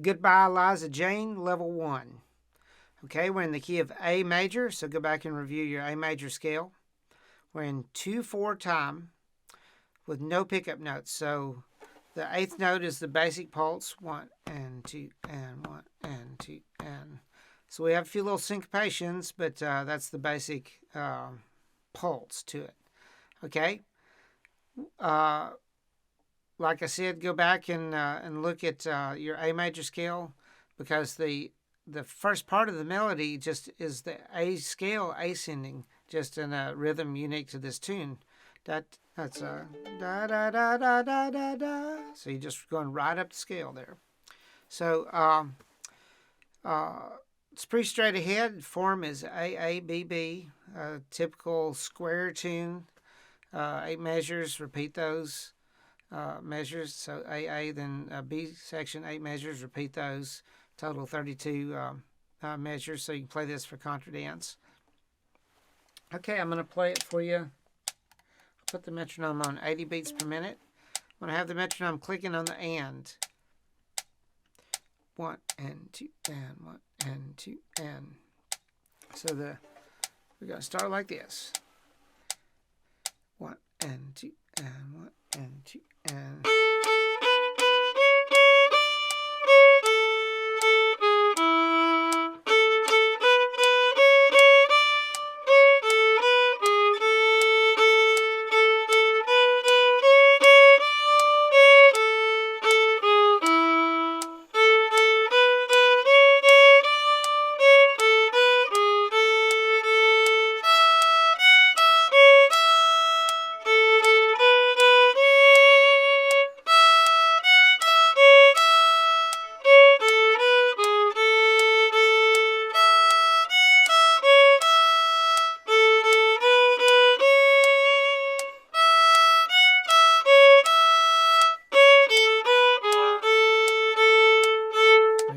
Goodbye, Liza Jane, level 1. Okay, we're in the key of A major, so go back and review your A major scale. We're in 2/4 time with no pickup notes. So the eighth note is the basic pulse, 1 and 2 and 1 and 2 and. So we have a few little syncopations, but that's the basic pulse to it. Okay. Like I said, go back and look at your A major scale, because the first part of the melody just is the A scale ascending, just in a rhythm unique to this tune. That's a da da da da da da da. So you're just going right up the scale there. So it's pretty straight ahead. Form is A A B B, typical square tune. 8 measures. Repeat those measures. So A, then B section, 8 measures. Repeat those. Total 32 measures. So you can play this for contra dance. Okay, I'm going to play it for you. I'll put the metronome on 80 beats per minute. I'm going to have the metronome clicking on the and. 1 and 2 and 1 and 2 and. So we're going to start like this. 1 and 2 and 1 and 2 and.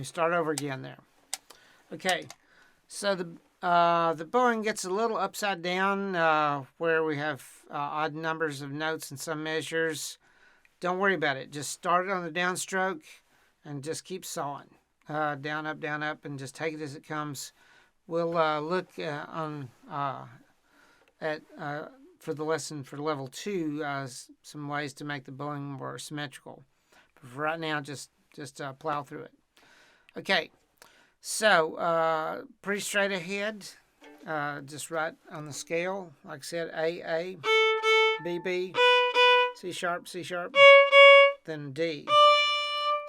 Start over again there. Okay, so the bowing gets a little upside down where we have odd numbers of notes in some measures. Don't worry about it. Just start it on the downstroke and just keep sawing. Down, up, and just take it as it comes. We'll look on at for the lesson for level 2 some ways to make the bowing more symmetrical. But for right now, just plow through it. Okay, so pretty straight ahead, just right on the scale. Like I said, A, B, B, C sharp, then D.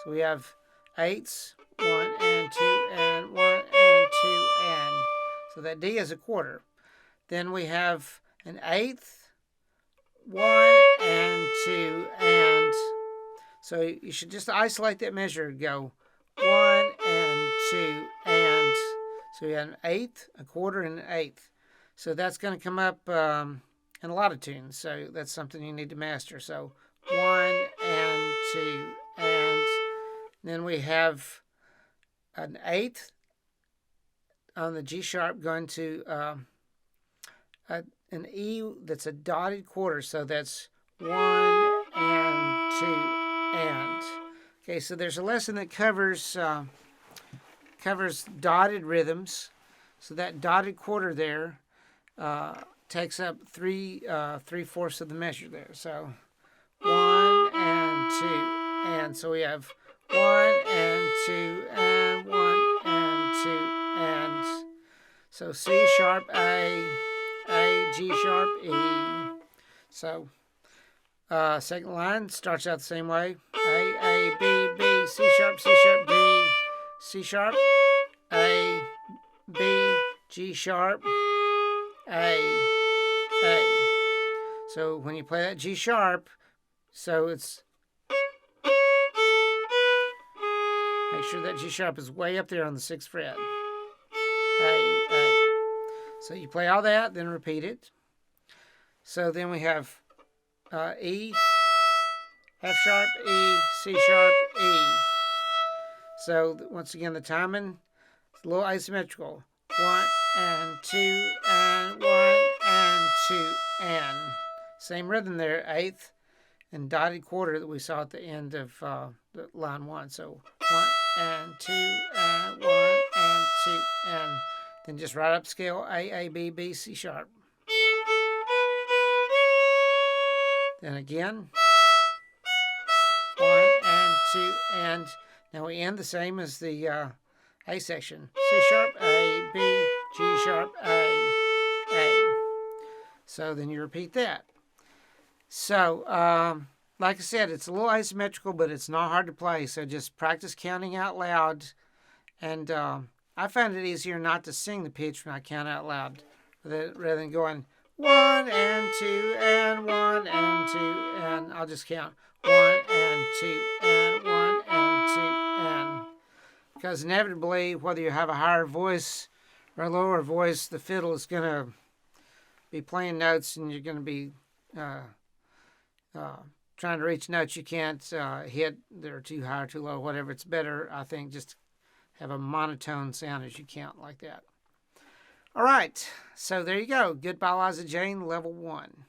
So we have eighths, 1 and 2 and 1 and 2 and. So that D is a quarter. Then we have an eighth, 1 and 2 and. So you should just isolate that measure and go 1 and 2 and. So we have an eighth, a quarter, and an eighth. So that's going to come up in a lot of tunes. So that's something you need to master. So 1 and 2 and. Then we have an eighth on the G sharp going to an E that's a dotted quarter. So that's 1 and 2 and. Okay, so there's a lesson that covers dotted rhythms. So that dotted quarter there takes up 3/4 of the measure there. So 1 and 2 and. So we have 1 and 2 and 1 and 2 and. So C sharp A, G sharp E. So second line starts out the same way. A, B, B, C sharp, D, C sharp, A, B, G sharp, A. So when you play that G sharp, so it's, make sure that G sharp is way up there on the 6th fret. A. So you play all that, then repeat it. So then we have E, F sharp, E, C sharp, E. So once again, the timing is a little asymmetrical. 1 and 2 and 1 and 2 and. Same rhythm there, eighth and dotted quarter that we saw at the end of the line 1. So 1 and 2 and 1 and 2 and then just right up scale A, B, B, C sharp. Then again 1 and 2 and now we end the same as the A section. C sharp, A, B, G sharp, A. So then you repeat that. So, like I said, it's a little asymmetrical, but it's not hard to play. So just practice counting out loud. And I found it easier not to sing the pitch when I count out loud rather than going 1 and 2 and 1 and 2 and I'll just count 1 and 2 and 1 and 2 and because inevitably, whether you have a higher voice or a lower voice, the fiddle is going to be playing notes and you're going to be trying to reach notes you can't hit. They're too high or too low, whatever. It's better, I think, just have a monotone sound as you count like that. All right, so there you go. Goodbye, Liza Jane, level 1.